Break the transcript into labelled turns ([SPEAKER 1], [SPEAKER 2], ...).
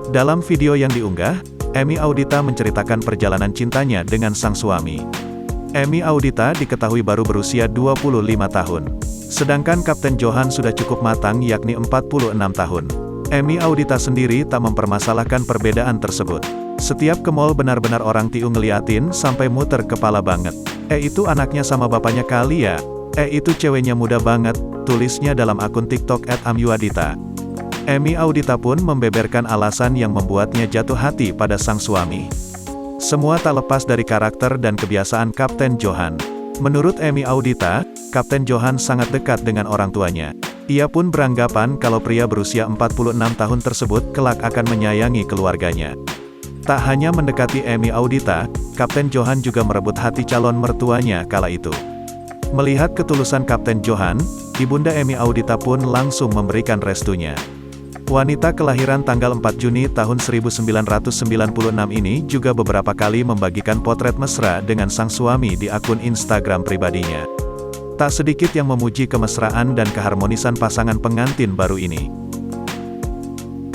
[SPEAKER 1] Dalam video yang diunggah, Emi Audita menceritakan perjalanan cintanya dengan sang suami. Emi Audita diketahui baru berusia 25 tahun. Sedangkan Kapten Johan sudah cukup matang yakni 46 tahun. Emi Audita sendiri tak mempermasalahkan perbedaan tersebut. Setiap ke mall benar-benar orang tiu ngeliatin sampai muter kepala banget. Itu anaknya sama bapaknya kali ya? Itu ceweknya muda banget, tulisnya dalam akun TikTok @amyuadita. Emi Audita pun membeberkan alasan yang membuatnya jatuh hati pada sang suami. Semua tak lepas dari karakter dan kebiasaan Kapten Johan. Menurut Emi Audita, Kapten Johan sangat dekat dengan orang tuanya. Ia pun beranggapan kalau pria berusia 46 tahun tersebut kelak akan menyayangi keluarganya. Tak hanya mendekati Emi Audita, Kapten Johan juga merebut hati calon mertuanya kala itu. Melihat ketulusan Kapten Johan, Ibunda Emi Audita pun langsung memberikan restunya. Wanita kelahiran tanggal 4 Juni tahun 1996 ini juga beberapa kali membagikan potret mesra dengan sang suami di akun Instagram pribadinya. Tak sedikit yang memuji kemesraan dan keharmonisan pasangan pengantin baru ini.